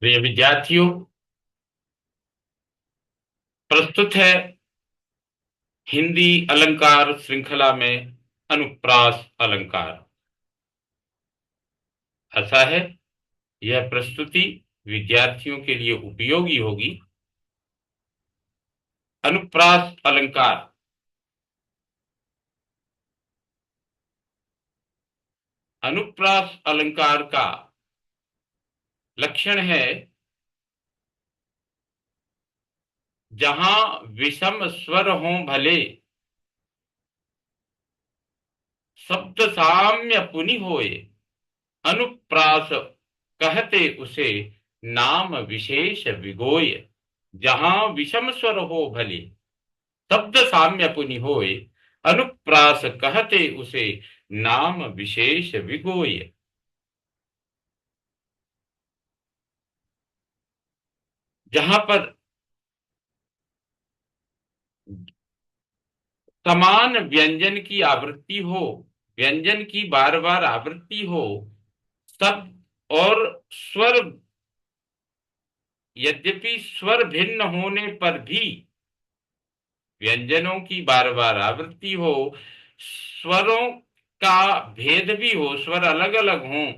प्रिय विद्यार्थियों, प्रस्तुत है हिंदी अलंकार श्रृंखला में अनुप्रास अलंकार। आशा है यह प्रस्तुति विद्यार्थियों के लिए उपयोगी होगी। अनुप्रास अलंकार। अनुप्रास अलंकार का लक्षण है जहां विषम स्वर हों भले, शब्द साम्य पुनि होए, अनुप्रास कहते उसे नाम विशेष विगोय। जहां विषम स्वर हो भले, शब्द साम्य पुनि होए, अनुप्रास कहते उसे नाम विशेष विगोय। जहां पर समान व्यंजन की आवृत्ति हो, व्यंजन की बार बार आवृत्ति हो, शब्द और स्वर, यद्यपि स्वर भिन्न होने पर भी व्यंजनों की बार बार आवृत्ति हो, स्वरों का भेद भी हो, स्वर अलग अलग हों,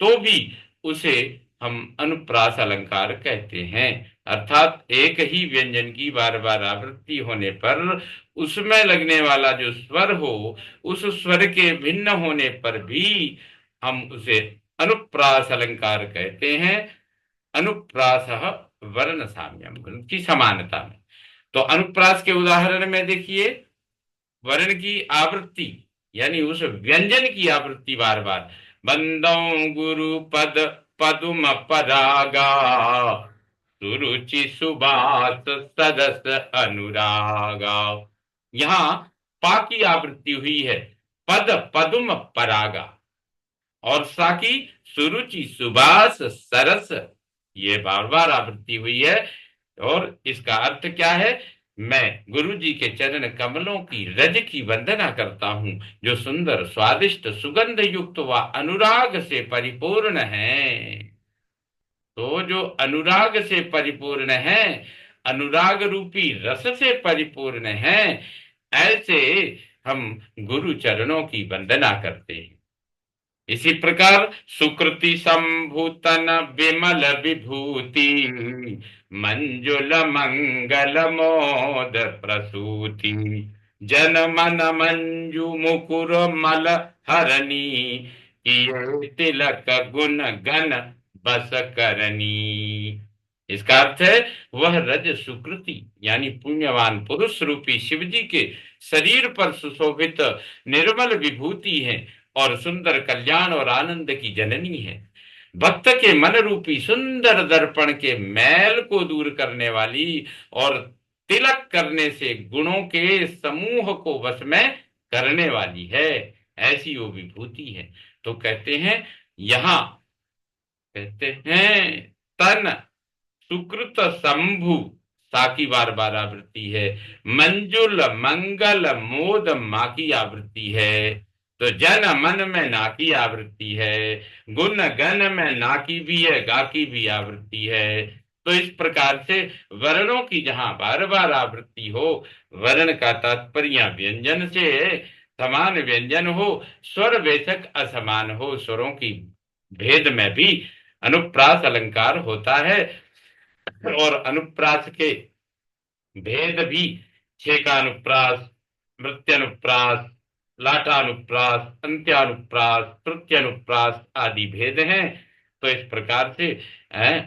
तो भी उसे हम अनुप्रास अलंकार कहते हैं। अर्थात एक ही व्यंजन की बार बार आवृत्ति होने पर उसमें लगने वाला जो स्वर हो, उस स्वर के भिन्न होने पर भी हम उसे अनुप्रास अलंकार कहते हैं। अनुप्रास वर्ण साम्यम, उनकी समानता में। तो अनुप्रास के उदाहरण में देखिए, वर्ण की आवृत्ति यानी उस व्यंजन की आवृत्ति बार बार, बंदौ गुरु पद पदुम परागा, सुरुचि सुबास सदस अनुरागा। यहाँ पा की आवृत्ति हुई है, पद पदुम परागा, और सा की सुरुचि सुबास सरस, ये बार बार आवृत्ति हुई है। और इसका अर्थ क्या है? मैं गुरु जी के चरण कमलों की रज की वंदना करता हूं, जो सुंदर स्वादिष्ट सुगंध युक्त व अनुराग से परिपूर्ण है। तो जो अनुराग से परिपूर्ण है, अनुराग रूपी रस से परिपूर्ण है, ऐसे हम गुरु चरणों की वंदना करते हैं। इसी प्रकार सुकृति संभूतन विमल विभूति, मंजुल मंगल मोद प्रसूति, जन मन मंजू मुकुर मल हरणी, किए तिलक गुण गण बस करनी। इसका अर्थ है वह रज सुकृति यानी पुण्यवान पुरुष रूपी शिव जी के शरीर पर सुशोभित निर्मल विभूति है और सुंदर कल्याण और आनंद की जननी है। भक्त के मन रूपी सुंदर दर्पण के मैल को दूर करने वाली और तिलक करने से गुणों के समूह को वश में करने वाली है, ऐसी वो विभूति है। तो कहते हैं, यहां कहते हैं तन सुकृत शंभु, सा की बार बार आवृत्ति है, मंजुल मंगल मोद माँ की आवृत्ति है, तो जन मन में ना की आवृत्ति है, गुण गण में ना की भी है, गा की भी आवृत्ति है। तो इस प्रकार से वर्णों की जहां बार बार आवृत्ति हो, वर्ण का तात्पर्य व्यंजन से है, समान व्यंजन हो, स्वर वेशक असमान हो, स्वरों की भेद में भी अनुप्रास अलंकार होता है। और अनुप्रास के भेद भी छेकानुप्रास, मृत्यानुप्रास, लाटानुप्रास, अंत्यानुप्रास, तृतीयानुप्रास आदि भेद हैं। तो इस प्रकार से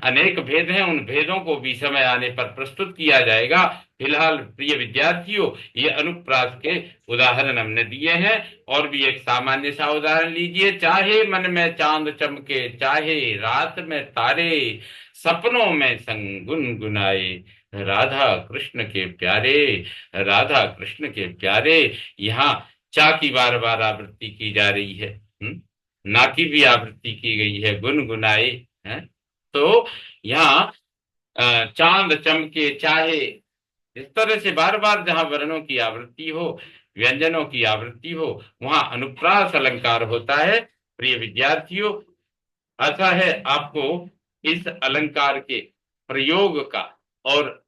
अनेक भेद हैं, उन भेदों को भी समय आने पर प्रस्तुत किया जाएगा। फिलहाल प्रिय विद्यार्थियों, ये अनुप्रास के उदाहरण हमने दिए हैं। और भी एक सामान्य सा उदाहरण लीजिए, चाहे मन में चांद चमके, चाहे रात में तारे, सपनों में संग गुनगुनाए, राधा कृष्ण के प्यारे, राधा कृष्ण के प्यारे। यहाँ चा की बार बार आवृत्ति की जा रही है, ना की भी आवृत्ति की गई है, गुनगुनाए है। तो यहाँ चांद चमके, चाहे, इस तरह से बार बार जहां वर्णों की आवृत्ति हो, व्यंजनों की आवृत्ति हो, वहां अनुप्रास अलंकार होता है। प्रिय विद्यार्थियों, आशा है आपको इस अलंकार के प्रयोग का और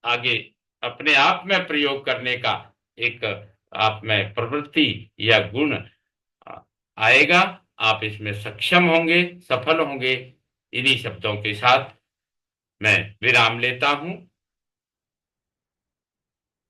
आगे अपने आप में प्रयोग करने का एक आप में प्रवृत्ति या गुण आ- आएगा। आप इसमें सक्षम होंगे, सफल होंगे। इन्हीं शब्दों के साथ मैं विराम लेता हूं।